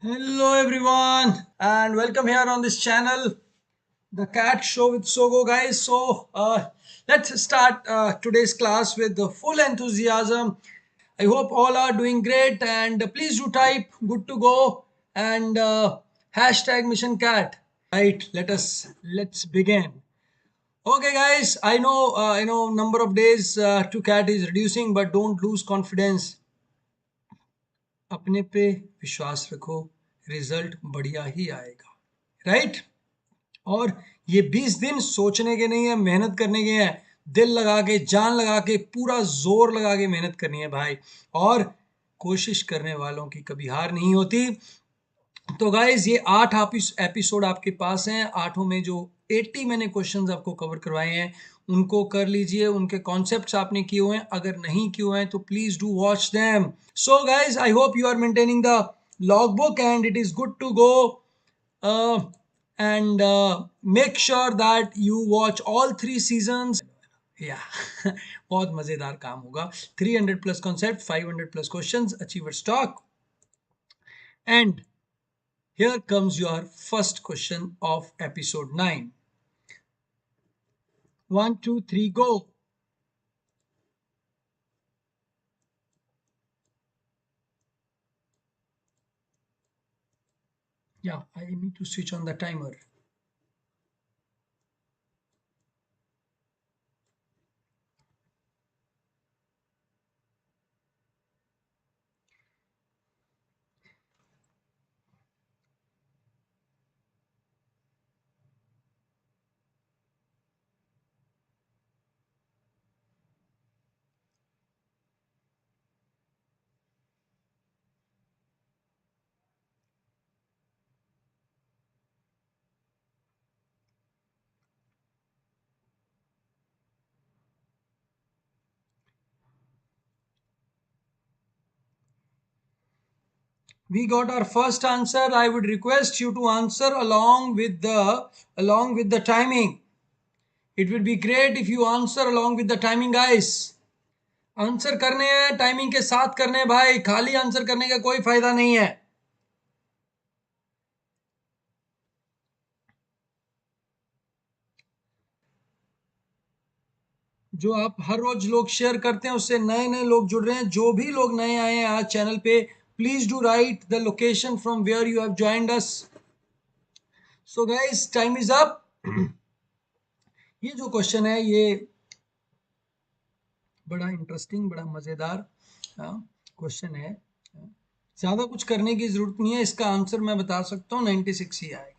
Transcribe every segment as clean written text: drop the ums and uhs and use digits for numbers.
Hello everyone and welcome here on this channel, the Cat Show with Sogo guys. Let's start today's class with the full enthusiasm. I hope all are doing great and please do type good to go and hashtag Mission Cat. Right, let's begin. Okay guys, I know number of days to cat is reducing, but don't lose confidence. अपने पे विश्वास रखो, result बढ़िया ही आएगा। Right. और ये 20 दिन सोचने के नहीं है, मेहनत करने के हैं। दिल लगा के, जान लगा के, पूरा जोर लगा के मेहनत करनी है भाई। और कोशिश करने वालों की कभी हार नहीं होती। तो गाइज ये 8 एपिसोड आपके पास हैं। आठों में जो 80 मैंने क्वेश्चंस आपको कवर करवाए हैं उनको कर लीजिए। उनके कॉन्सेप्ट्स आपने किए हुए हैं, अगर नहीं किए हुए हैं तो please do watch them. So guys I hope you are maintaining the log book and it is good to go and make sure that you watch all 3 seasons. या बहुत मजेदार काम होगा। 300 plus concept, 500 plus questions, achiever stock and here comes your first question of episode 9. 1, 2, 3, go. Yeah, I need to switch on the timer. We got our first answer. I would request you to answer along with the timing. It would be great if you answer along with the timing, guys. Answer करने हैं, timing के साथ करने हैं भाई। खाली answer करने का कोई फायदा नहीं है। जो आप हर रोज लोग शेयर करते हैं उससे नए नए लोग जुड़ रहे हैं। जो भी लोग नए आए हैं आज चैनल पे, please do write the location from where you have joined us. So guys, time is up. ये जो क्वेश्चन है ये बड़ा इंटरेस्टिंग, बड़ा मजेदार क्वेश्चन है। ज्यादा कुछ करने की जरूरत नहीं है। इसका आंसर मैं बता सकता हूँ, 96 ही आएगा।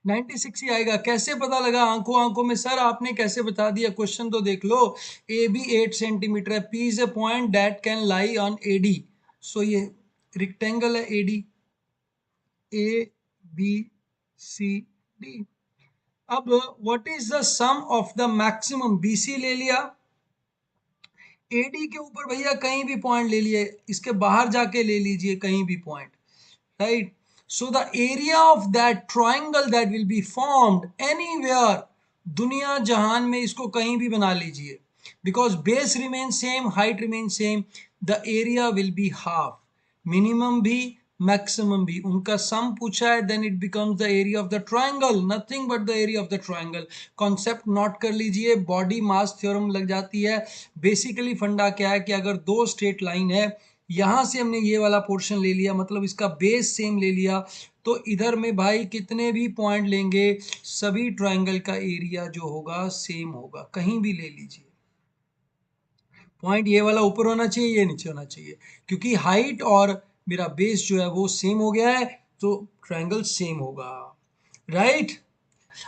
96 ही आएगा। कैसे पता लगा? आंखों आंखों में सर आपने कैसे बता दिया? क्वेश्चन तो देख लो। ए बी 8 सेंटीमीटर है। P is a point that can lie on A D. So ये रिक्टेंगल है A D, A B C D. अब what is the sum of the maximum? BC ले लिया, एडी के ऊपर भैया कहीं भी पॉइंट ले लिए, इसके बाहर जाके ले लीजिए कहीं भी point. Right. So the area of that triangle that will be formed anywhere, दुनिया जहान में इसको कहीं भी बना लीजिए, because base remain same, height remain same, the area will be half. Minimum भी मैक्सिमम भी उनका सम पूछा है, then it becomes the area of the triangle, nothing but the area of the triangle. Concept note कर लीजिए, body mass theorem लग जाती है। बेसिकली फंडा क्या है कि अगर दो स्ट्रेट लाइन है, यहां से हमने ये वाला पोर्शन ले लिया, मतलब इसका बेस सेम ले लिया, तो इधर में भाई कितने भी पॉइंट लेंगे सभी ट्रायंगल का एरिया जो होगा सेम होगा। कहीं भी ले लीजिए, पॉइंट ये वाला ऊपर होना चाहिए, ये नीचे होना चाहिए, क्योंकि हाइट और मेरा बेस जो है वो सेम हो गया है, तो ट्रायंगल सेम होगा। Right.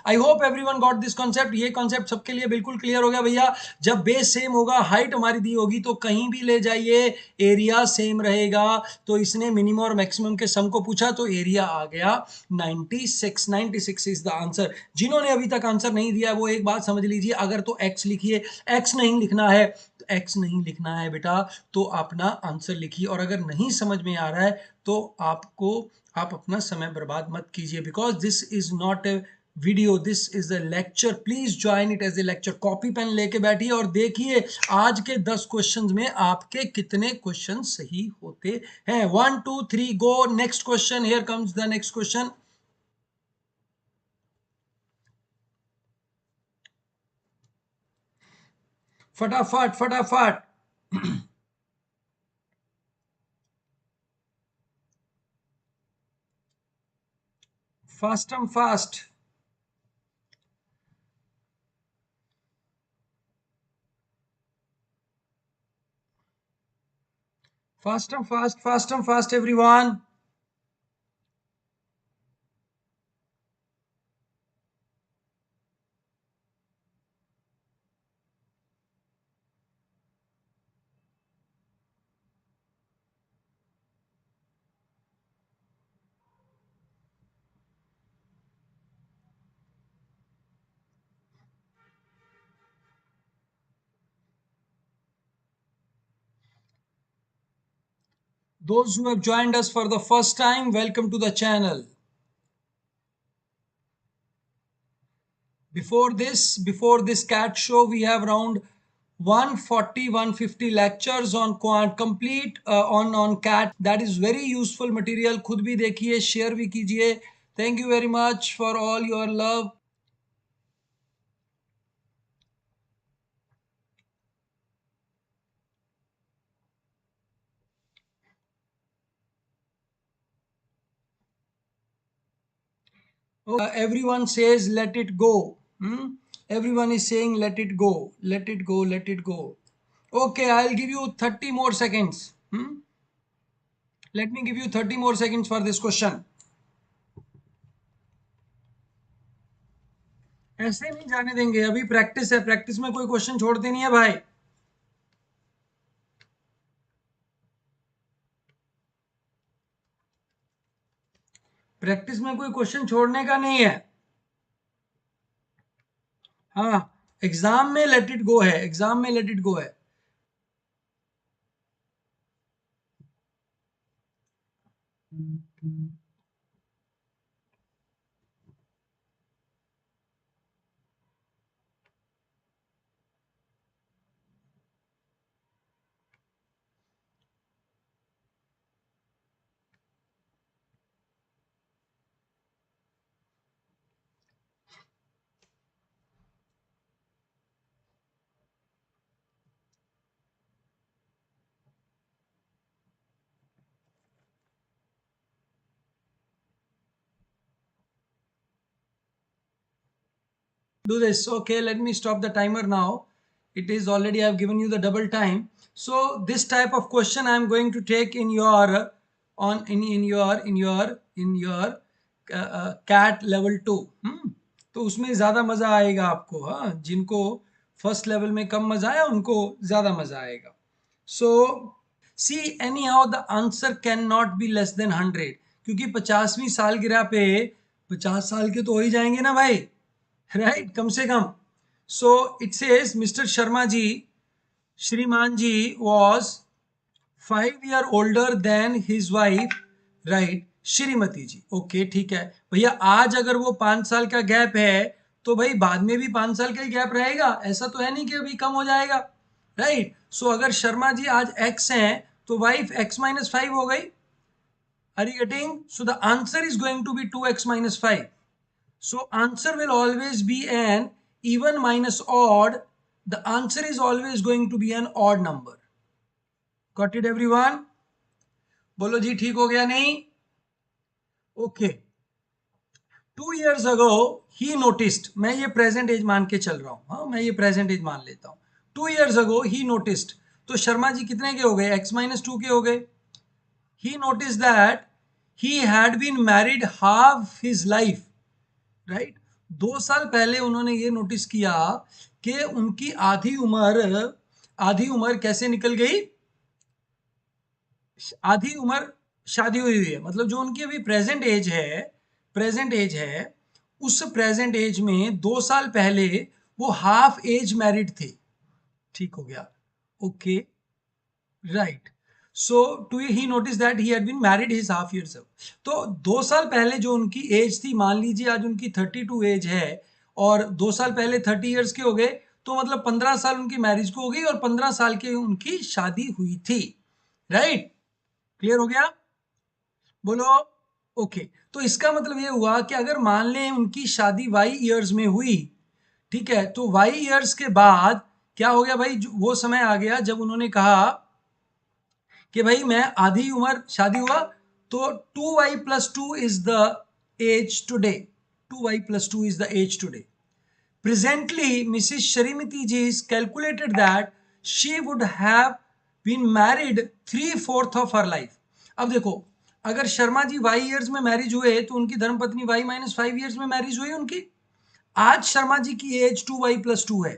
I hope everyone got this concept. ये कॉन्सेप्ट सबके लिए बिल्कुल क्लियर हो गया भैया। जब बेस सेम होगा, हाइट हमारी दी होगी, तो कहीं भी ले जाइए एरिया सेम रहेगा। तो इसने मिनिमम और मैक्सिमम के सम को पूछा, तो एरिया आ गया 96। 96 इज द आंसर। जिन्होंने अभी तक आंसर नहीं दिया वो एक बात समझ लीजिए, अगर तो एक्स लिखिए। एक्स नहीं लिखना है तो एक्स नहीं लिखना है बेटा, तो अपना आंसर लिखिए। और अगर नहीं समझ में आ रहा है तो आप अपना समय बर्बाद मत कीजिए, because this is not a video, this is a lecture, please join it as a lecture. Copy pen लेके बैठिए और देखिए आज के 10 क्वेश्चंस में आपके कितने क्वेश्चन सही होते हैं। 1 2 3 go. Next question, here comes the next question. फटाफट फटाफट। फास्टम fast. Faster, fast, faster, fast, everyone. Those who have joined us for the first time, welcome to the channel. Before this cat show, we have around 140-150 lectures on quant complete on cat. That is very useful material. खुद भी देखिए, share भी कीजिए. Thank you very much for all your love. Everyone says let it go. Everyone is saying let it go, let it go, let it go. Okay, I'll give you 30 more seconds. Let me give you 30 more seconds for this question. ऐसे नहीं जाने देंगे, अभी practice है, practice में कोई question छोड़ते नहीं है भाई। प्रैक्टिस में कोई क्वेश्चन छोड़ने का नहीं है। हाँ, एग्जाम में लेट इट गो है, एग्जाम में लेट इट गो है। Do this. Okay, let me stop the timer now. It is already, I've given you the double time. So this type of question I'm going to take in your cat level 2. तो उसमें ज़्यादा मज़ा आएगा आपको। हाँ, जिनको first level में कम मज़ा आया उनको ज़्यादा मज़ा आएगा। So see anyhow the answer can not be less than 100, क्योंकि 50वीं सालगिरह पे 50 साल के तो हो ही जाएंगे ना भाई, राइट, कम से कम। So it says mister Sharma ji, श्रीमान ji was 5 year older than his wife, right, श्रीमती जी। ओके, ठीक है भैया, आज अगर वो 5 साल का गैप है तो भाई बाद में भी 5 साल का ही गैप रहेगा, ऐसा तो है नहीं कि अभी कम हो जाएगा, राइट। सो अगर शर्मा जी आज x हैं तो वाइफ x-5 हो गई। Are you getting? So the answer is going to be 2x-5. So answer will always be an even minus odd. The answer is always going to be an odd number. Got it everyone? बोलो जी, ठीक हो गया नहीं? Okay. 2 years ago he noticed, मैं ये present as मान के चल रहा हूँ, हाँ मैं ये प्रेजेंट एज मान लेता हूँ। 2 years ago he noticed, तो शर्मा जी कितने के हो गए? x-2 के हो गए। He noticed that he had been married half his life, right. 2 साल पहले उन्होंने ये नोटिस किया कि उनकी आधी उम्र कैसे निकल गई? आधी उम्र शादी हुई है, मतलब जो उनकी अभी प्रेजेंट एज है, उस प्रेजेंट एज में 2 साल पहले वो हाफ एज मैरिड थे। ठीक हो गया? Okay, right. So to he notice that he had been married his half year. तो 2 साल पहले जो उनकी एज थी, मान लीजिए आज उनकी 32 एज है और 2 साल पहले 30 ईयर्स के हो गए, तो मतलब 15 साल उनकी मैरिज को हो गई और 15 साल की उनकी शादी हुई थी। राइट? क्लियर हो गया? बोलो। ओके, तो इसका मतलब ये हुआ कि अगर मान लें उनकी शादी वाई ईयर्स में हुई, ठीक है, तो वाई ईयर्स के बाद क्या हो गया भाई, वो समय आ गया जब उन्होंने कहा कि भाई मैं आधी उम्र शादी हुआ, तो 2y+2 is the age today. 2y+2 is the age today. Presently, Mrs. Sharimati ji is calculated that she would have been married 3/4 of her life. अब देखो, अगर शर्मा जी वाई ईयर्स में मैरिज हुए तो उनकी धर्मपत्नी y-5 ईयर्स में मैरिज हुई उनकी। आज शर्मा जी की एज 2y+2 है।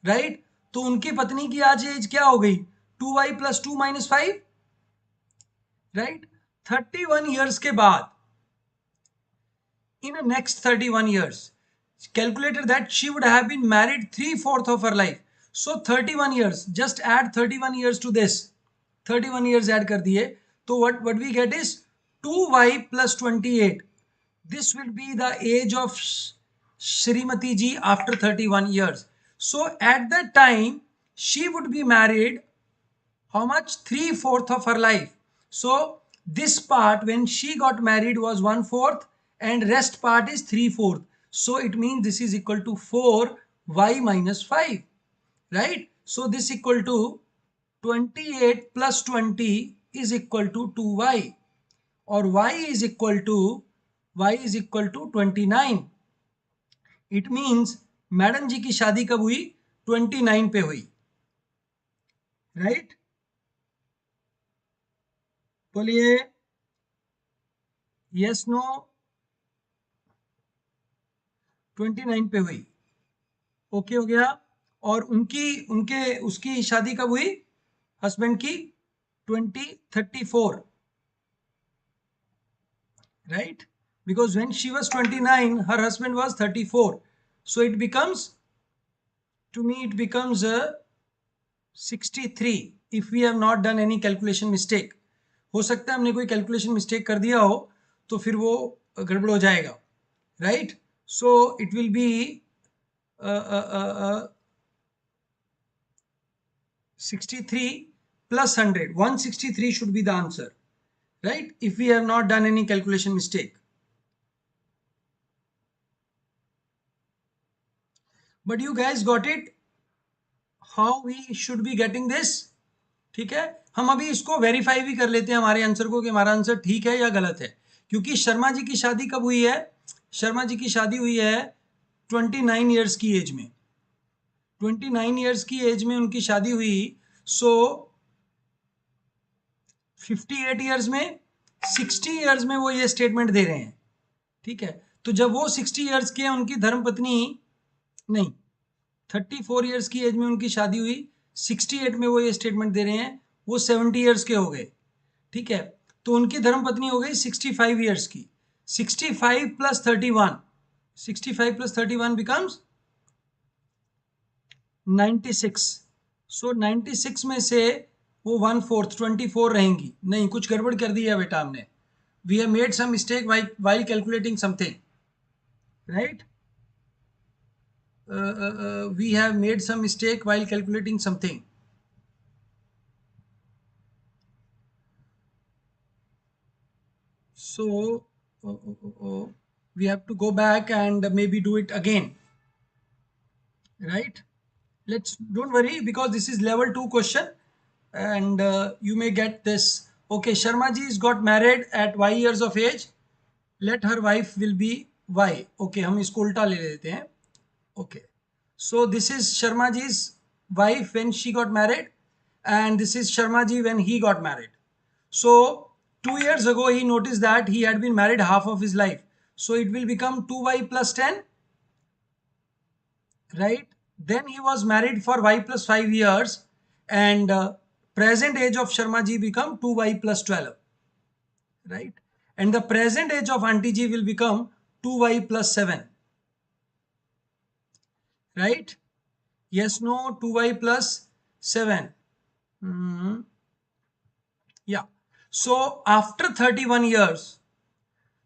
राइट? तो उनकी पत्नी की आज एज क्या हो गई? 2y+2 - 5। राइट? 31 ईयर्स के बाद, in the next 31 years, calculated that she would have been married 3/4 of her life. So 31 years, just add 31 years to this, 31 years add kar diye, so what we get is 2y+28. This will be the age of Shrimati ji after 31 years. So at that time she would be married how much? 3/4 of her life. So this part when she got married was 1/4 and rest part is 3/4. So it means this is equal to 4y-5. Right? So this equal to 28 plus 20 is equal to 2y, or y is equal to 29. It means madam जी की शादी कब हुई? 29 पे हुई। Right? बोलिए yes no. 29 पे हुई। Okay हो गया? और उनकी उनके उसकी शादी कब हुई हस्बैंड की? 2034। Right? Because when she was 29 her husband was 34, so it becomes, to me it becomes 63 if we have not done any calculation mistake. हो सकता है हमने कोई कैलकुलेशन मिस्टेक कर दिया हो तो फिर वो गड़बड़ हो जाएगा। Right? So it will be 63 plus 100, 163 should be the answer, right? If we have not done any calculation mistake. But you guys got it? How we should be getting this? ठीक है, हम अभी इसको वेरीफाई भी कर लेते हैं हमारे आंसर को कि हमारा आंसर ठीक है या गलत है। क्योंकि शर्मा जी की शादी कब हुई है? शर्मा जी की शादी हुई है 29 ईयर्स की एज में। 29 ईयर्स की एज में उनकी शादी हुई। सो 58 ईयर्स में, 60 ईयर्स में वो ये स्टेटमेंट दे रहे हैं। ठीक है, तो जब वो 60 ईयर्स के हैं, उनकी धर्मपत्नी नहीं, 34 ईयर्स की एज में उनकी शादी हुई, 68 में वो ये स्टेटमेंट दे रहे हैं, वो 70 ईयर्स के हो गए। ठीक है, तो उनकी धर्मपत्नी हो गई 65 ईयर्स की। 65 प्लस 31, 65 प्लस 31 बिकम्स 96। सो 96 में से वो 1/4 24 रहेंगी। नहीं, कुछ गड़बड़ कर दी है बेटा हमने। We have made some mistake while calculating something, right? We have made some mistake while calculating something. So we have to go back and maybe do it again, right? Let's, don't worry, because this is level 2 question and you may get this. Okay, Sharma ji is got married at y years of age. Let her wife will be y. Okay, हम इसको उल्टा ले लेते हैं। Okay, so this is Sharma ji's wife when she got married and this is Sharma ji when he got married. So 2 years ago he noticed that he had been married half of his life, so it will become 2y plus 10, right? Then he was married for y plus 5 years and present age of Sharma ji become 2y plus 12, right? And the present age of Auntie ji will become 2y plus 7, right? Yes, no, 2y plus 7. Yeah. So after 31 years,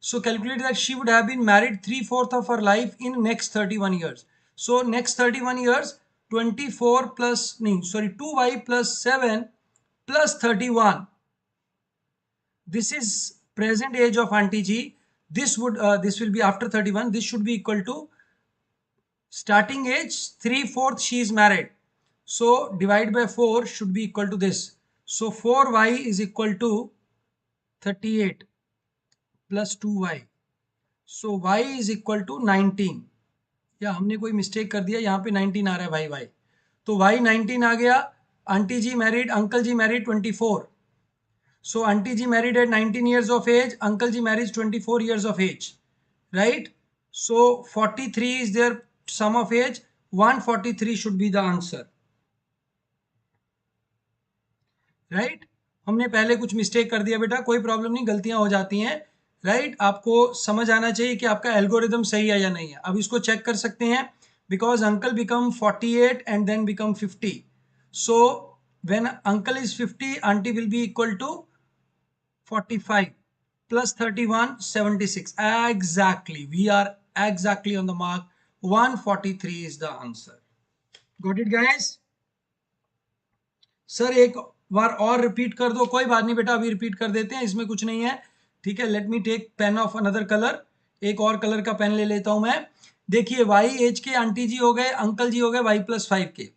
so calculate that she would have been married 3/4 of her life in next 31 years. So next 31 years, 24 plus, no, sorry, 2y plus 7 plus 31. This is present age of Auntie G. This will be after 31. This should be equal to starting age 3/4 she is married. So divide by 4 should be equal to this. So 4y is equal to 38 plus 2y. So y is equal to 19. या हमने कोई mistake कर दिया, यहाँ पे 19 आ रहा है भाई भाई, तो y 19 आ गया. Aunty ji married, uncle ji married 24. So auntie ji married at 19 years of age, uncle ji married 24 years of age, right? So 43 is their sum of age. 143 should be the answer, right? हमने पहले कुछ mistake कर दिया बेटा, कोई problem नहीं, गलतियां हो जाती हैं, राइट? आपको समझ आना चाहिए कि आपका एल्गोरिदम सही है या नहीं है. अब इसको चेक कर सकते हैं, because uncle become 48 and then become 50. So when uncle is 50, aunty will be equal to 45 plus 31, 76. Exactly. We are exactly on the mark. 143 is the answer. Got it, guys? Sir एक बार और repeat कर दो. कोई बात नहीं बेटा, अभी repeat कर देते हैं, इसमें कुछ नहीं है. ठीक है, let me take pen of another colour. एक और कलर का पेन ले लेता हूं मैं. देखिए, वाई एज के आंटी जी हो गए, अंकल जी हो गए y+5 के.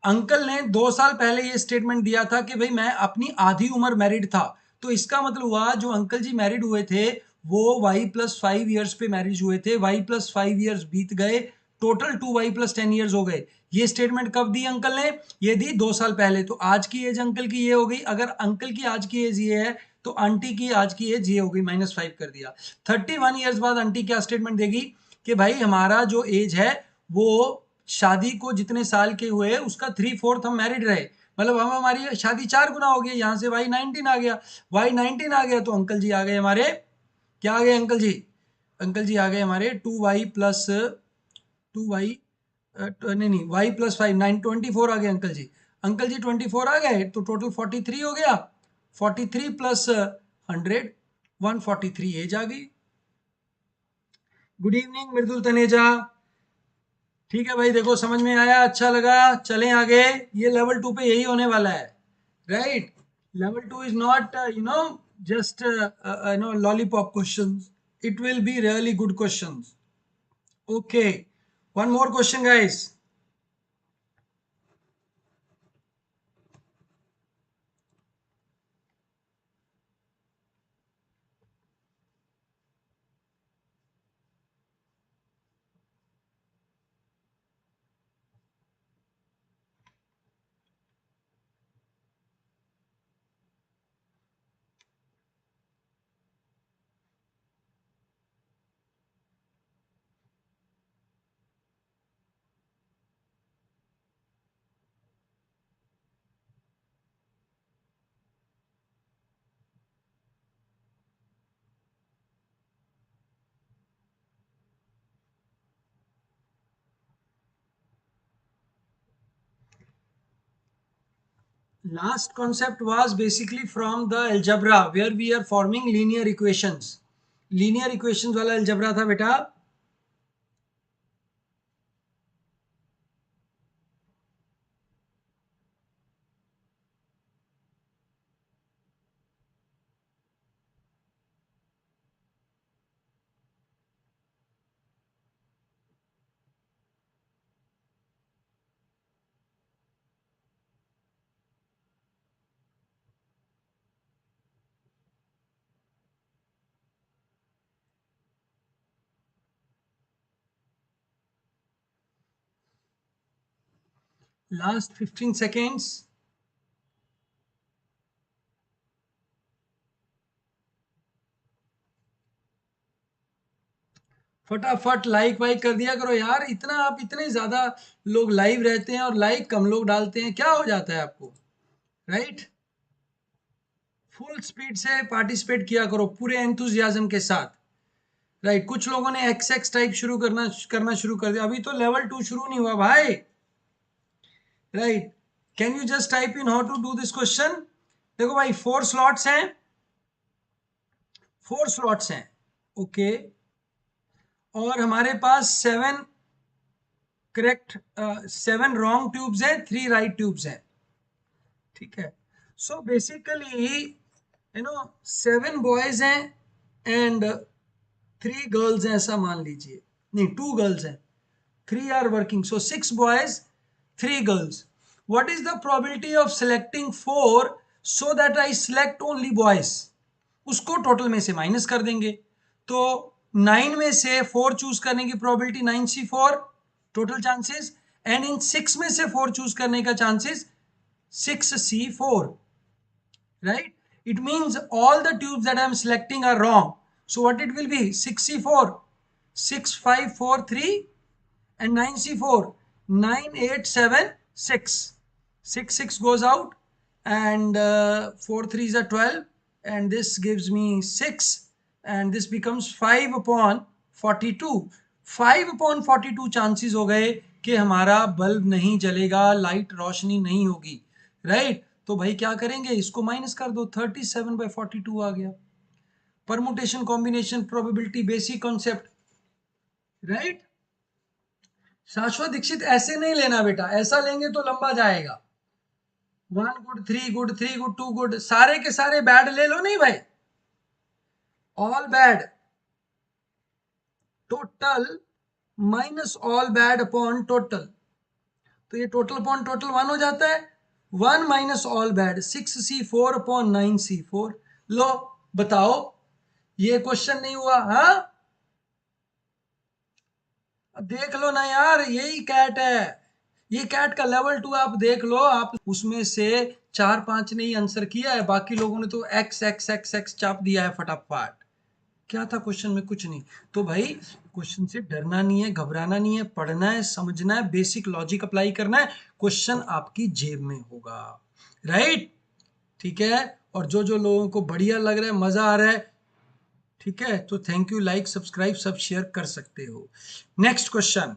अंकल ने 2 साल पहले ये स्टेटमेंट दिया था कि भाई मैं अपनी आधी उम्र मैरिड था. तो इसका मतलब हुआ जो अंकल जी मैरिड हुए थे वो y+5 ईयर्स पे मैरिज हुए थे. y+5 ईयर्स बीत गए, टोटल 2y+10 ईयर्स हो गए. ये स्टेटमेंट कब दी अंकल ने? ये दी 2 साल पहले. तो आज की एज अंकल की ये हो गई. अगर अंकल की आज की एज ये है तो आंटी की आज की एज ये हो गई, -5 कर दिया. 31 ईयर्स बाद आंटी क्या स्टेटमेंट देगी कि भाई हमारा जो एज है वो शादी को जितने साल के हुए उसका 3/4 हम मैरिड रहे, मतलब हम हमारी शादी 4 गुना हो गई. यहाँ से y19 आ गया. y19 आ गया तो अंकल जी आ गए हमारे, क्या आ गए अंकल जी? अंकल जी आ गए हमारे 2y प्लस 2y, नहीं नहीं, y+5, 24 आ गए अंकल जी. अंकल जी 24 आ गए तो टोटल 43 हो गया. 43 प्लस 100, 143 एज आ गई. गुड इवनिंग मृदुल तनेजा. ठीक है भाई, देखो समझ में आया, अच्छा लगा, चलें आगे. ये लेवल 2 पे यही होने वाला है, right? Level 2 is not just lollipop questions. It will be really good questions. Okay, one more question guys. Last concept was basically from the algebra where we are forming linear equations. Linear equations वाला algebra था बेटा. Last 15 seconds. फटाफट like वाइक कर दिया करो यार. इतना आप इतने ज्यादा लोग लाइव रहते हैं और लाइक कम लोग डालते हैं, क्या हो जाता है आपको, राइट? फुल स्पीड से पार्टिसिपेट किया करो पूरे एंथुजियाज्म के साथ, राइट? कुछ लोगों ने एक्स टाइप शुरू करना शुरू कर दिया. अभी तो लेवल 2 शुरू नहीं हुआ भाई, right? Can you just type in how to do this question? देखो भाई 4 स्लॉट्स हैं, 4 स्लॉट्स हैं, ओके, और हमारे पास 7 करेक्ट, 7 रॉन्ग ट्यूब्स हैं, 3 राइट ट्यूब्स हैं, ठीक है। सो बेसिकली 7 बॉयज हैं एंड 3 गर्ल्स हैं, ऐसा मान लीजिए, नहीं 2 गर्ल्स हैं, 3 are working, so 6 boys 3 girls. What is the probability of selecting 4 so that I select only boys? उसको टोटल में से माइनस कर देंगे, तो 9 में से 4 चूज करने की probability 9C4 total chances, and in 6 में से 4 चूज करने का chances 6C4, right? It means all the tubes that I am selecting are wrong. So what it will be? 6C4, 6, 5, 4, 3, and 9C4, 9, 8, 7, 6. 6, 6 goes out, and 4 3s are 12, and this gives me 6, and this becomes 5 upon 42. 5 upon 42 chances हो गए कि हमारा bulb नहीं जलेगा, light रोशनी नहीं होगी, right? तो भाई क्या करेंगे, इसको माइनस कर दो, 37/42 आ गया। Permutation, combination, probability, basic concept, right? शाश्वत दीक्षित ऐसे नहीं लेना बेटा, ऐसा लेंगे तो लंबा जाएगा। 1 गुड, 3 गुड, 3 गुड, 2 गुड, सारे के सारे बैड ले लो, नहीं भाई, all bad, total minus all bad upon total, तो ये टोटल अपॉन टोटल 1 हो जाता है, 1 minus all bad, 6C4 upon 9C4। लो बताओ, ये क्वेश्चन नहीं हुआ? हाँ, देख लो ना यार, यही कैट है, ये कैट का लेवल 2 आप देख लो, आप उसमें से 4 5 ने ही आंसर किया है, बाकी लोगों ने तो एक्स एक्स एक्स एक्स चाप दिया है फटाफट। क्या था क्वेश्चन में? कुछ नहीं। तो भाई क्वेश्चन से डरना नहीं है, घबराना नहीं है, पढ़ना है, समझना है, बेसिक लॉजिक अप्लाई करना है, क्वेश्चन आपकी जेब में होगा, राइट? ठीक है, और जो जो लोगों को बढ़िया लग रहा है, मजा आ रहा है, ठीक है, तो थैंक यू, लाइक सब्सक्राइब सब शेयर कर सकते हो। नेक्स्ट क्वेश्चन,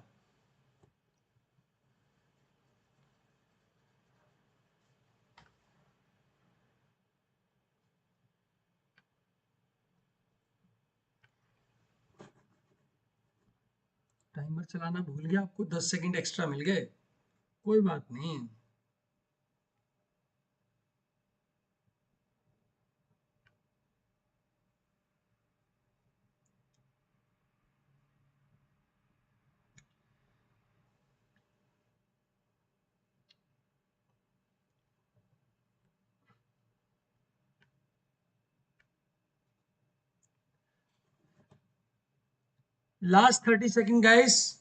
टाइमर चलाना भूल गया, आपको 10 सेकंड एक्स्ट्रा मिल गए, कोई बात नहीं। Last 30 second guys.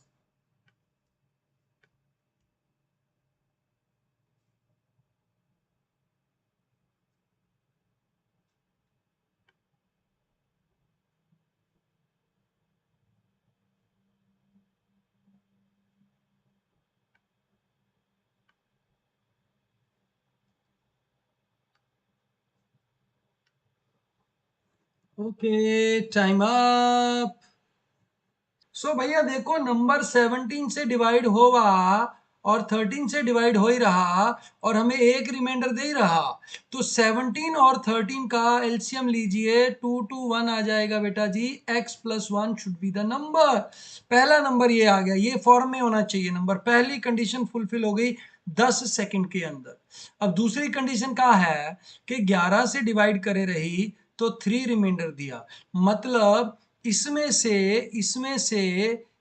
Okay, time up. So भैया देखो, नंबर 17 से डिवाइड होगा और 13 से डिवाइड हो ही रहा, और हमें एक रिमाइंडर दे ही रहा, तो 17 और 13 का एलसीएम लीजिए, 2 to 1 आ जाएगा बेटा जी, x+1 should be the number. पहला नंबर ये आ गया, ये फॉर्म में होना चाहिए नंबर, पहली कंडीशन फुलफिल हो गई 10 सेकंड के अंदर। अब दूसरी कंडीशन का है कि 11 से डिवाइड करे रही तो 3 रिमाइंडर दिया, मतलब इसमें से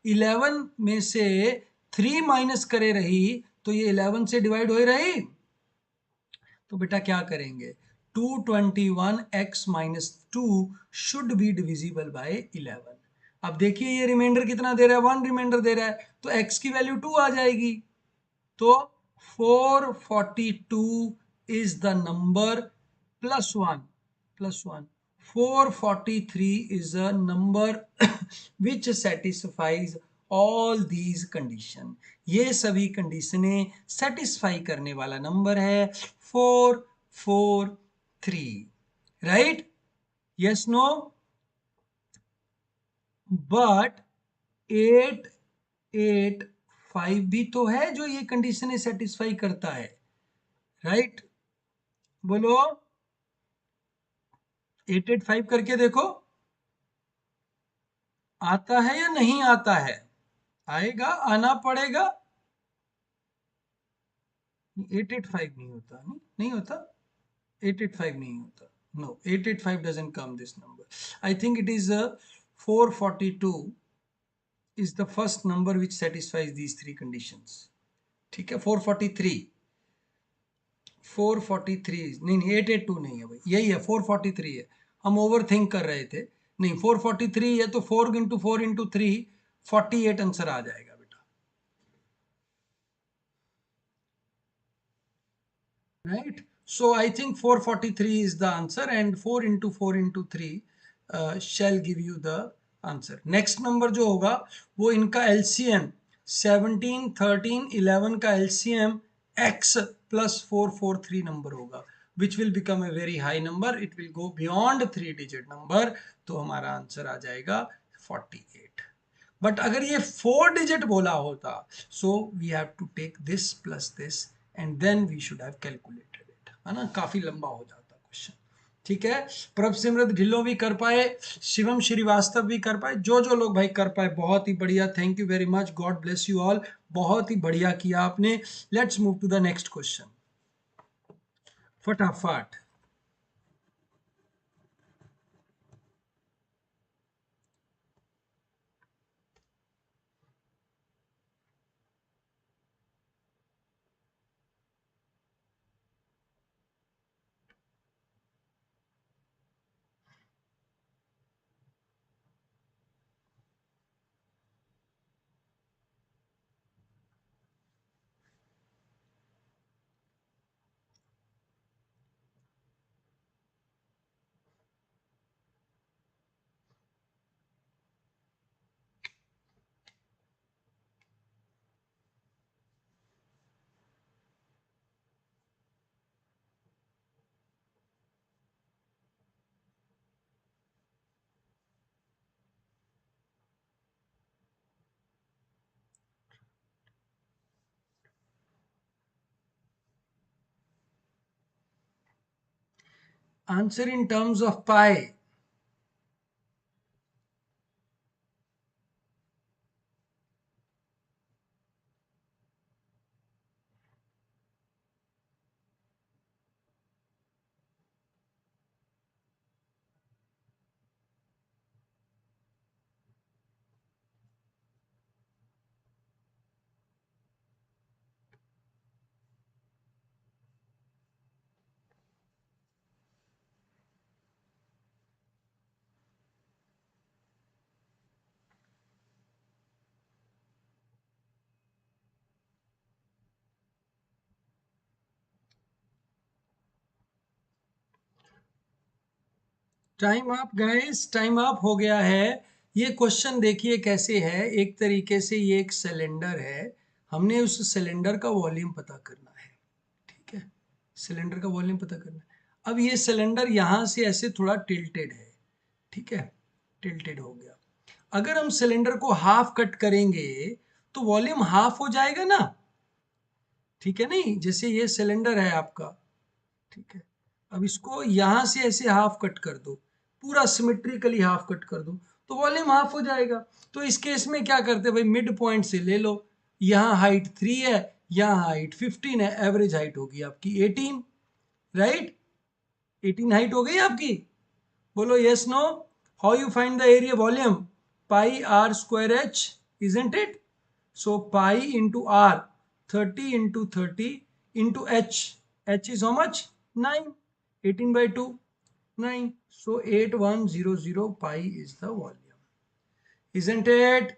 11 में से 3 माइनस करे रही, तो ये 11 से डिवाइड हो रही, तो बेटा क्या करेंगे, 221x-2 should be divisible by 11। अब देखिए ये रिमाइंडर कितना दे रहा है, 1 रिमाइंडर दे रहा है, तो x की वैल्यू 2 आ जाएगी, तो 442 is the number, +1 443 is a number which satisfies all these condition। ये सभी कंडीशनें सेटिस्फाई करने वाला नंबर है 443, राइट? Yes, no? बट 885 भी तो है जो ये कंडीशनें सेटिस्फाई करता है, राइट? बोलो। 885 करके देखो, आता है या नहीं आता है? आएगा, आना पड़ेगा। 885 नहीं होता, नहीं नहीं होता, 885 नहीं होता, no, 885 doesn't come this number. I think it is 442 is the first number which satisfies these three conditions. ठीक है, 443, 443 नहीं नहीं, 882 नहीं है भाई, यही है 443 है, हम ओवर थिंक कर रहे थे। नहीं, 443 है तो 4 into 4 into 3, 48 आंसर आ जाएगा बेटा, right? So I think 443 is the answer, and 4 into 4 into 3 shall give you the answer. Next number जो होगा वो इनका LCM 17, 13, 11 का LCM x plus 443 नंबर होगा, which will become a very high number. It will go beyond 3 digit number, तो हमारा answer आ जाएगा 48. But अगर ये 4 digit बोला होता, so we have to take this plus this and then we should have calculated it, है ना, काफी लंबा हो जाता क्वेश्चन। ठीक है, प्रभ सिमरत ढिल्लो भी कर पाए, शिवम श्रीवास्तव भी कर पाए, जो जो लोग भाई कर पाए बहुत ही बढ़िया, thank you very much, God bless you all, बहुत ही बढ़िया किया आपने। Let's move to the next question, फटाफट। Answer in terms of pi. Time up guys, time up हो गया है। ये क्वेश्चन देखिए कैसे है, एक तरीके से ये एक सिलेंडर है, हमने उस सिलेंडर का वॉल्यूम पता करना है। ठीक है, सिलेंडर का वॉल्यूम पता करना है। अब ये सिलेंडर यहाँ से ऐसे थोड़ा टिल्टेड है, ठीक है, टिल्टेड हो गया। अगर हम सिलेंडर को हाफ कट करेंगे तो वॉल्यूम हाफ हो जाएगा ना, ठीक है, नहीं, जैसे ये सिलेंडर है आपका, ठीक है, अब इसको यहां से ऐसे हाफ कट कर दो, पूरा सिमेट्रिकली हाफ कट कर दो, तो वॉल्यूम हाफ हो जाएगा। तो इस केस में क्या करते हैं भाई, मिड पॉइंट से ले लो, यहाँ हाइट 3 है, यहाँ हाइट 15 है, एवरेज हाइट होगी आपकी 18, राइट? 18 हाइट हो गई आपकी, बोलो yes no. How you find the area volume, pi r square h, isn't it? So pi into r, 30 into 30 into h. H is how much? 9. 18 by 2, 9. So 8100 pi is the volume. Isn't it?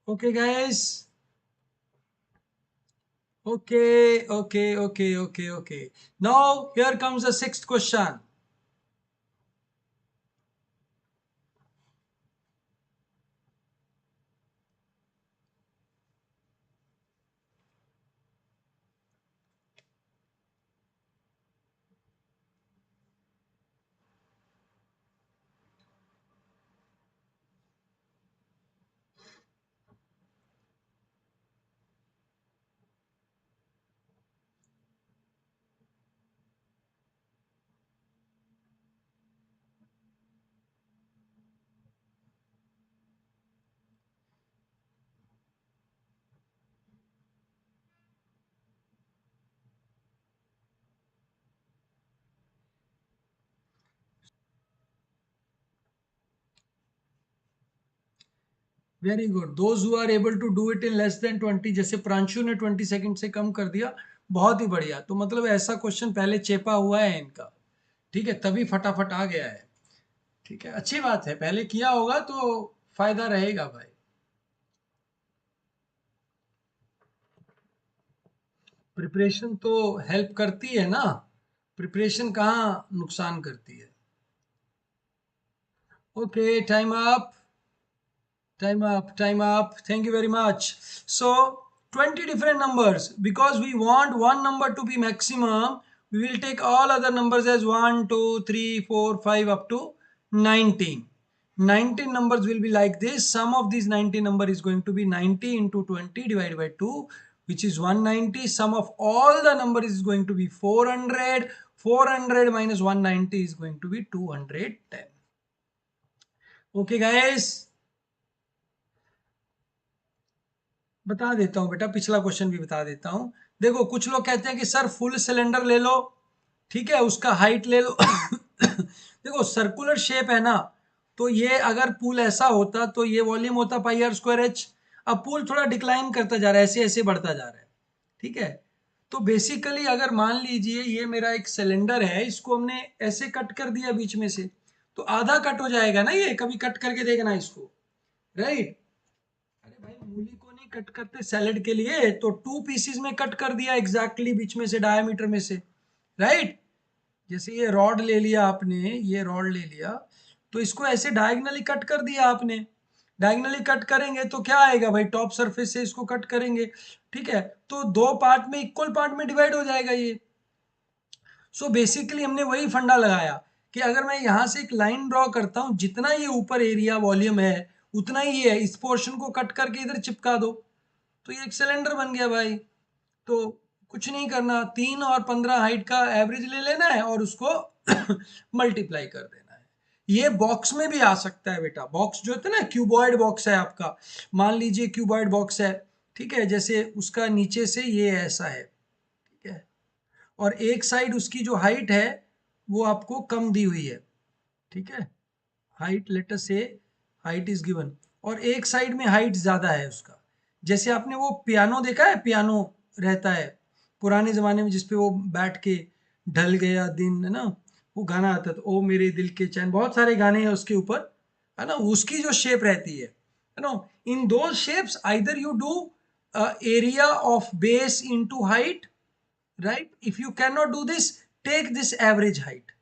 Okay, guys. Okay, okay, okay, okay, okay. Now here comes the sixth question. Very good, those who are able to do it in less than 20, जैसे प्रांशु ने 20 second से कम कर दिया, बहुत ही बढ़िया। तो मतलब ऐसा क्वेश्चन पहले चेपा हुआ है इनका, ठीक है, तभी फटाफट आ गया है। ठीक है, अच्छी बात है, पहले किया होगा तो फायदा रहेगा भाई। प्रिपरेशन तो हेल्प करती है ना, प्रिपरेशन कहाँ नुकसान करती है। Okay, time up, time up, time up. Thank you very much. So 20 different numbers, because we want one number to be maximum, we will take all other numbers as 1 2 3 4 5 up to 19. 19 numbers will be like this. Sum of these 90 number is going to be 90 into 20 divided by 2, which is 190. Sum of all the number is going to be 400. 400 minus 190 is going to be 210. Okay guys, बता देता हूँ बेटा, पिछला question भी बता देता हूँ। देखो, कुछ लोग कहते हैं कि सर फुल सिलेंडर ले लो, ठीक है, उसका हाइट ले लो। देखो सर्कुलर शेप है ना, तो ये अगर पूल ऐसा होता तो ये वॉल्यूम होता पाई आर स्क्वायर एच। अब पूल थोड़ा डिक्लाइन करता जा रहा है, ऐसे ऐसे बढ़ता जा रहा है, ठीक है। तो बेसिकली अगर मान लीजिए ये मेरा एक सिलेंडर है, इसको हमने ऐसे कट कर दिया बीच में से, तो आधा कट हो जाएगा ना, ये कभी कट करके देखना इसको, राइट। अरे भाई, मूली को नहीं कट करते सैलेड के लिए, तो 2 पीसेस में कट कर दिया एग्जैक्टली बीच में से, डायमीटर में से, राइट। जैसे ये रॉड ले लिया आपने, ये रॉड ले लिया, तो इसको ऐसे डायगनली कट कर दिया आपने। डायगनली कट करेंगे तो क्या आएगा भाई, टॉप सरफेस से इसको कट करेंगे, ठीक है, तो दो पार्ट में, इक्वल पार्ट में डिवाइड हो जाएगा ये। सो बेसिकली हमने वही फंडा लगाया कि अगर मैं यहां से एक लाइन ड्रॉ करता हूं, जितना ये ऊपर एरिया वॉल्यूम है उतना ही है, इस पोर्शन को कट करके इधर चिपका दो, तो ये एक सिलेंडर बन गया भाई। तो कुछ नहीं करना, 3 और 15 हाइट का एवरेज ले लेना है और उसको मल्टीप्लाई कर देना है। ये बॉक्स में भी आ सकता है बेटा, बॉक्स जो होता है ना, क्यूबॉइड बॉक्स है आपका, मान लीजिए क्यूबॉइड बॉक्स है, ठीक है, जैसे उसका नीचे से ये ऐसा है, ठीक है, और एक साइड उसकी जो हाइट है वो आपको कम दी हुई है, ठीक है, हाइट लेटर से हाइट इज गिवन, और एक साइड में हाइट ज्यादा है उसका। जैसे आपने वो पियानो देखा है, पियानो रहता है पुराने जमाने में, जिसपे वो बैठ के ढल गया दिन, है ना, वो गाना आता था, ओ मेरे दिल के चैन, बहुत सारे गाने हैं उसके ऊपर, है ना, उसकी जो शेप रहती है नो, in those shapes either you do area of base into height, right. If you can not do this, take this average height,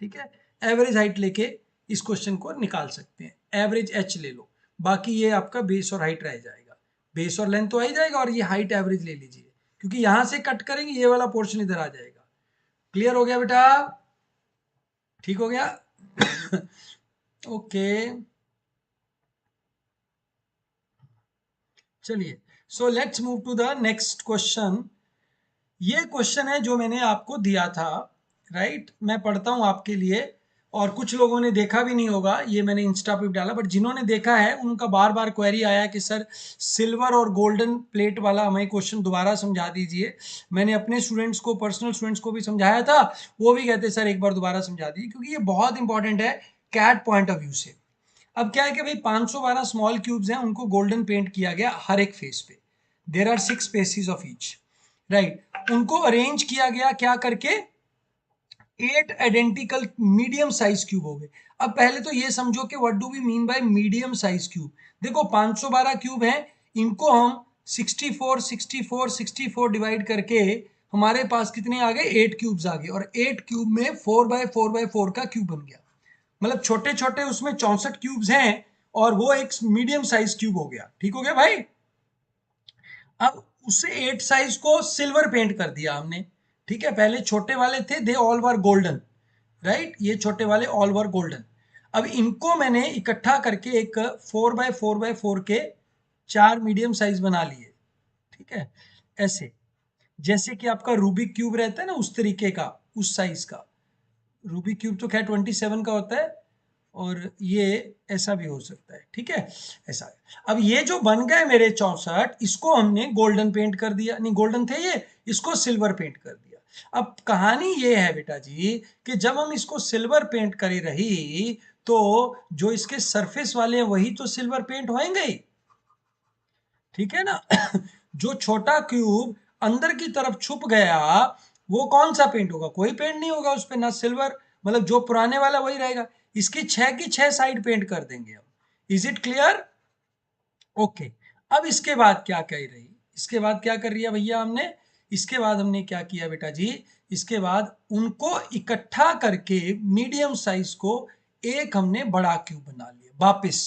ठीक है, एवरेज हाइट लेके इस क्वेश्चन को निकाल सकते हैं। एवरेज एच ले लो, बाकी ये आपका बेस और हाइट रह जाएगा, बेस और लेंथ तो आ ही जाएगा, और ये हाइट एवरेज ले लीजिए, क्योंकि यहां से कट करेंगे ये वाला पोर्शन इधर आ जाएगा। क्लियर हो गया बेटा, ठीक हो गया। ओके, चलिए, so let's move to the next question. ये क्वेश्चन है जो मैंने आपको दिया था, राइट, मैं पढ़ता हूं आपके लिए, और कुछ लोगों ने देखा भी नहीं होगा, ये मैंने इंस्टा पे भी डाला, बट जिन्होंने देखा है उनका बार बार क्वेरी आया कि सर सिल्वर और गोल्डन प्लेट वाला हमें क्वेश्चन दोबारा समझा दीजिए। मैंने अपने स्टूडेंट्स को, पर्सनल स्टूडेंट्स को भी समझाया था, वो भी कहते सर एक बार दोबारा समझा दीजिए, क्योंकि ये बहुत इंपॉर्टेंट है कैट पॉइंट ऑफ व्यू से। अब क्या है कि भाई 512 स्मॉल क्यूब्स हैं, उनको गोल्डन पेंट किया गया हर एक फेस पे, there are 6 faces of each, right. उनको अरेंज किया गया क्या करके, 8 आइडेंटिकल मीडियम साइज क्यूब हो गए। अब पहले तो ये समझो कि what do we mean by medium size cube. देखो 512 क्यूब हैं, इनको हम 64 64 64 डिवाइड करके हमारे पास कितने आ गए, 8 क्यूब्स आ गए, और 8 क्यूब में 4 बाय 4 का क्यूब बन गया। मतलब छोटे छोटे उसमें 64 क्यूब्स हैं, और वो एक मीडियम साइज क्यूब हो गया, ठीक हो गया भाई। अब उसे 8 साइज को सिल्वर पेंट कर दिया हमने, ठीक है, पहले छोटे वाले थे, they all were golden, right, ये छोटे वाले ऑल वर गोल्डन। अब इनको मैंने इकट्ठा करके एक 4 बाय 4 के 4 मीडियम साइज बना लिए, ठीक है, ऐसे, जैसे कि आपका रूबिक क्यूब रहता है ना, उस तरीके का, उस साइज का। रूबिक क्यूब तो खैर 27 का होता है, और ये ऐसा भी हो सकता है, ठीक है, ऐसा। अब ये जो बन गए मेरे 64, इसको हमने गोल्डन पेंट कर दिया, नहीं गोल्डन थे ये, इसको सिल्वर पेंट कर दिया। अब कहानी ये है बेटा जी कि जब हम इसको सिल्वर पेंट करी रही, तो जो इसके सरफेस वाले हैं वही तो सिल्वर पेंट होंगे ही, ठीक है ना। जो छोटा क्यूब अंदर की तरफ छुप गया वो कौन सा पेंट होगा, कोई पेंट नहीं होगा उस पर, ना सिल्वर, मतलब जो पुराने वाला वही रहेगा। इसकी 6 की 6 साइड पेंट कर देंगे हम। Is it clear? ओके। अब इसके बाद क्या कह रही, इसके बाद क्या कर रही है भैया हमने, इसके बाद हमने क्या किया बेटा जी, इसके बाद उनको इकट्ठा करके मीडियम साइज को एक हमने बड़ा क्यूब बना लिया वापस,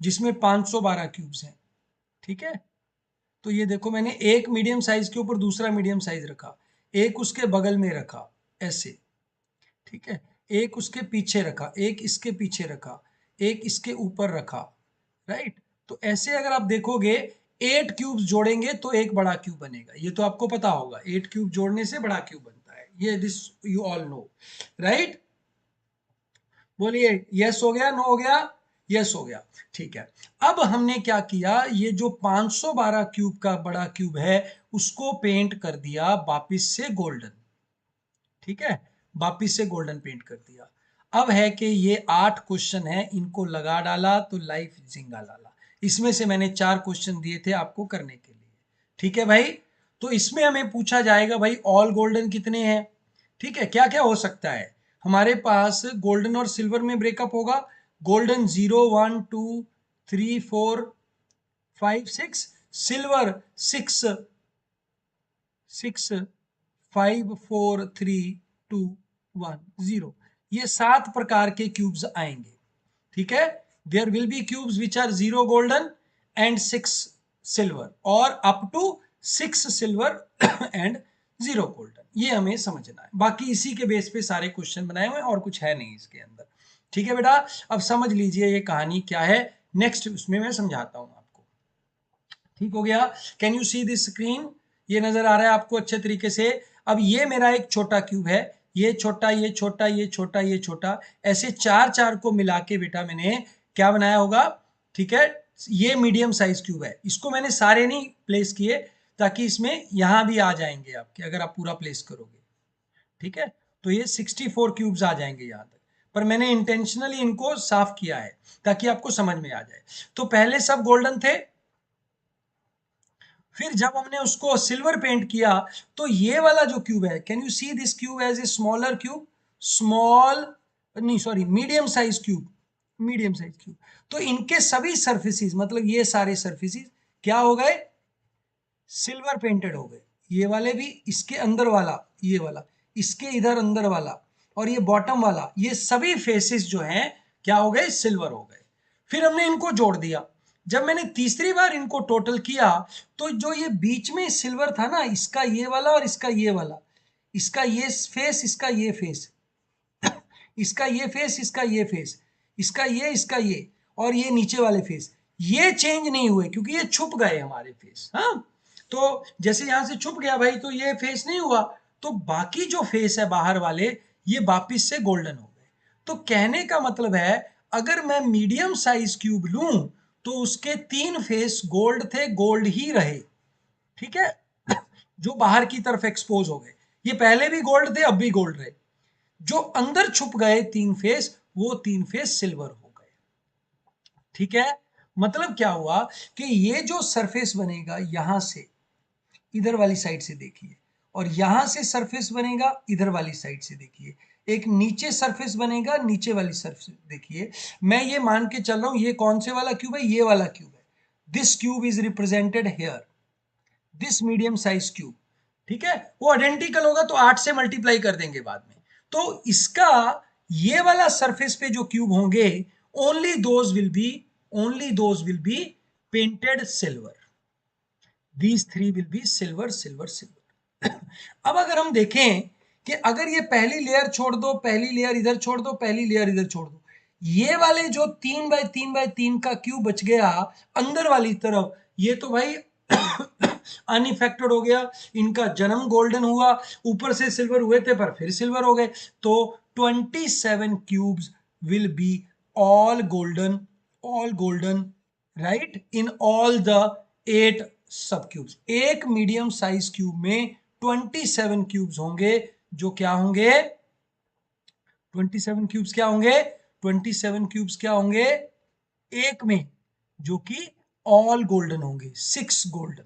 जिसमें 512 क्यूब्स हैं, ठीक है। तो ये देखो मैंने एक मीडियम साइज के ऊपर दूसरा मीडियम साइज रखा, एक उसके बगल में रखा ऐसे, ठीक है, एक उसके पीछे रखा, एक इसके पीछे रखा, एक इसके ऊपर रखा, राइट। तो ऐसे अगर आप देखोगे 8 क्यूब्स जोड़ेंगे तो एक बड़ा क्यूब बनेगा, ये तो आपको पता होगा, 8 क्यूब जोड़ने से बड़ा क्यूब बनता है, ये this you all know, right. बोलिए यस हो गया, नो हो गया, यस हो गया, ठीक है। अब हमने क्या किया, ये जो 512 क्यूब का बड़ा क्यूब है उसको पेंट कर दिया वापिस से गोल्डन, ठीक है, वापिस से गोल्डन पेंट कर दिया। अब है कि ये 8 क्वेश्चन है, इनको लगा डाला तो लाइफ जिंगा लाला। इसमें से मैंने 4 क्वेश्चन दिए थे आपको करने के लिए, ठीक है भाई। तो इसमें हमें पूछा जाएगा भाई ऑल गोल्डन कितने हैं, ठीक है, क्या क्या हो सकता है हमारे पास, गोल्डन और सिल्वर में ब्रेकअप होगा, गोल्डन 0 1 2 3 4 5 6, सिल्वर 6 6 5 4 3 2 1 0, ये 7 प्रकार के क्यूब्स आएंगे, ठीक है। There will be cubes which are 0 golden and 6 silver, और up to 6 silver and 0 golden, ये हमें समझना है। बाकी इसी के बेस पे सारे क्वेश्चन बनाए हुए हैं और कुछ है नहीं इसके अंदर, ठीक है बेटा। अब समझ लीजिए ये कहानी क्या है, नेक्स्ट उसमें मैं समझाता हूं आपको, ठीक हो गया। Can you see this screen, ये नजर आ रहा है आपको अच्छे तरीके से। अब ये मेरा एक छोटा क्यूब है, ये छोटा, ये छोटा, ये छोटा, ये छोटा, ऐसे चार चार को मिला के बेटा मैंने क्या बनाया होगा, ठीक है। ये मीडियम साइज क्यूब है, इसको मैंने सारे नहीं प्लेस किए ताकि इसमें यहां भी आ जाएंगे आपके, अगर आप पूरा प्लेस करोगे, ठीक है। तो ये 64 क्यूब्स आ जाएंगे यहां तक, पर मैंने इंटेंशनली इनको साफ किया है ताकि आपको समझ में आ जाए। तो पहले सब गोल्डन थे, फिर जब हमने उसको सिल्वर पेंट किया तो ये वाला जो क्यूब है, can you see this cube as a smaller cube, small, नहीं sorry, medium size cube, medium size cube. तो इनके सभी सरफेसेस, मतलब ये सारे सरफेसेस क्या हो गए, सिल्वर पेंटेड हो गए। ये वाले भी, इसके अंदर वाला, ये वाला, इसके इधर अंदर वाला, और ये बॉटम वाला, ये सभी फेसेस जो हैं क्या हो गए, सिल्वर हो गए। फिर हमने इनको जोड़ दिया, जब मैंने तीसरी बार इनको टोटल किया तो जो ये बीच में सिल्वर था ना, इसका ये वाला और इसका ये वाला, इसका ये फेस, इसका ये फेस, इसका ये फेस, इसका ये फेस, इसका ये, और ये नीचे वाले फेस, ये चेंज नहीं हुए क्योंकि ये छुप गए हमारे फेस, हाँ। तो जैसे यहां से छुप गया भाई तो ये फेस नहीं हुआ, तो बाकी जो फेस है बाहर वाले ये वापिस से गोल्डन हो गए। तो कहने का मतलब है अगर मैं मीडियम साइज क्यूब लूं तो उसके 3 फेस गोल्ड थे, गोल्ड ही रहे, ठीक है, जो बाहर की तरफ एक्सपोज हो गए, ये पहले भी गोल्ड थे अब भी गोल्ड रहे। जो अंदर छुप गए 3 फेस, वो 3 फेस सिल्वर हो गए, ठीक है। मतलब क्या हुआ कि ये जो सरफेस बनेगा यहां से इधर वाली साइड से देखिए, और यहां से सरफेस बनेगा इधर वाली साइड से देखिए, एक नीचे सरफेस बनेगा नीचे वाली सरफेस देखिए। मैं ये मान के चल रहा हूं ये कौन से वाला क्यूब है, ये वाला क्यूब है, this cube is represented here, this medium size cube, ठीक है। वो आइडेंटिकल होगा तो 8 से मल्टीप्लाई कर देंगे बाद में। तो इसका ये वाला सरफेस पे जो क्यूब होंगे only those will be, only those will be painted silver, these three will be silver silver silver. अब अगर हम देखें कि अगर ये पहली लेयर छोड़ दो, पहली लेयर इधर छोड़ दो, पहली लेयर इधर छोड़ दो, ये वाले जो 3 बाय 3 का क्यूब बच गया अंदर वाली तरफ, ये तो भाई अनइफेक्टेड हो गया, इनका जन्म गोल्डन हुआ, ऊपर से सिल्वर हुए थे पर फिर सिल्वर हो गए। तो 27 cubes will be all golden, all golden, right, in all the 8 सब क्यूब्स। एक मीडियम साइज क्यूब में 27 क्यूब्स होंगे, जो क्या होंगे, 27 क्यूब्स क्या होंगे, 27 क्यूब्स क्या होंगे एक में, जो कि ऑल गोल्डन होंगे, 6 गोल्डन,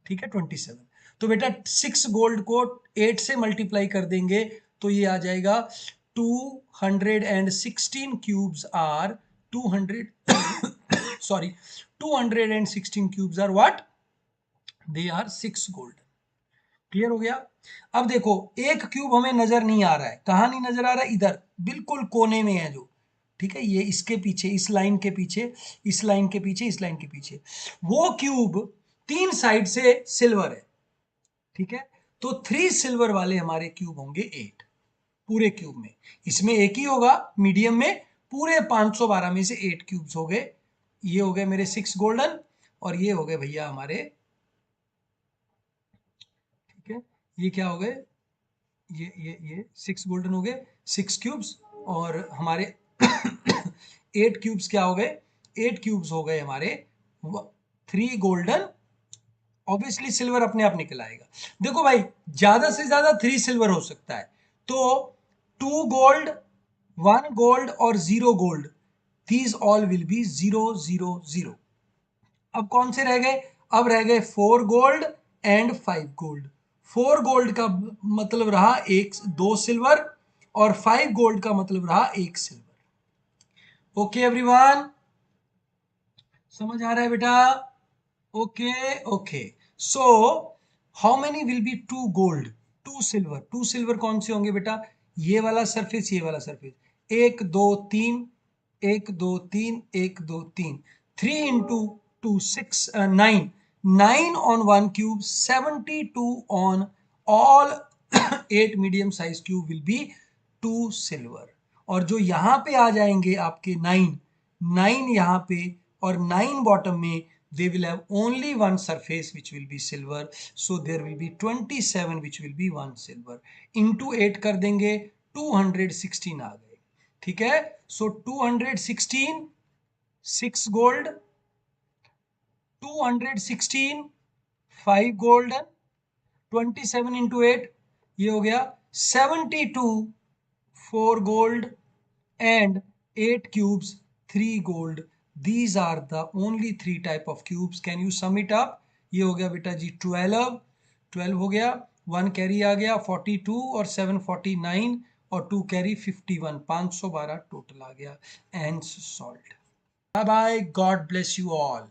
ठीक है 27। तो बेटा 6 गोल्ड को 8 से मल्टीप्लाई कर देंगे तो ये आ जाएगा 216 cubes are 200 sorry 216 cubes are what, they are 6 golden. Clear हो गया। अब देखो एक क्यूब हमें नजर नहीं आ रहा है, कहां नहीं नजर आ रहा है, इधर बिल्कुल कोने में है जो, ठीक है, ये इसके पीछे, इस लाइन के पीछे, इस लाइन के पीछे, इस लाइन के पीछे, वो क्यूब 3 साइड से सिल्वर है, ठीक है। तो 3 सिल्वर वाले हमारे क्यूब होंगे 8 पूरे क्यूब में, इसमें एक ही होगा मीडियम में, पूरे 512 में से 8 क्यूब्स हो गए, ये हो गए मेरे 6 गोल्डन, और ये हो गए भैया हमारे, ठीक है, ये क्या हो गए, ये 6 गोल्डन हो गए, 6 क्यूब्स, और हमारे 8 क्यूब्स क्या हो गए, 8 क्यूब्स हो गए हमारे 3 गोल्डन, ऑब्वियसली सिल्वर अपने आप निकल आएगा। देखो भाई ज्यादा से ज्यादा 3 सिल्वर हो सकता है, तो 2 गोल्ड, 1 गोल्ड और 0 gold, these all will be 0 0 0। अब कौन से रह गए, अब रह गए 4 गोल्ड एंड 5 गोल्ड। 4 गोल्ड का मतलब रहा एक 2 सिल्वर, और 5 गोल्ड का मतलब रहा 1 सिल्वर। ओके एवरीवन, समझ आ रहा है बेटा, okay okay. So how many will be 2 gold, 2 silver, 2 silver कौन से होंगे बेटा, ये वाला सरफेस, ये वाला surface, 1 2 3, 1 2 3, 1 2 3, 3 into 2 6 9, 9 on one cube, 72 on all 8 medium size cube will be 2 silver. और जो यहां पे आ जाएंगे आपके 9, 9 यहाँ पे और 9 बॉटम में, they will have only one surface which will be silver, so there will be 27 which will be 1 silver, into 8 कर देंगे 216 आ गए, ठीक है। so 216 6 gold, 216 5 golden, 27 into 8 ये हो गया 72 4 gold and 8 cubes 3 gold, these are the only 3 type of cubes, can you sum it up, ये हो गया बेटा जी 12, 12 हो गया, 1 कैरी आ गया 42 और 7 49 और 2 कैरी 51, 512 टोटल आ गया, and solved. Bye bye, god bless you all.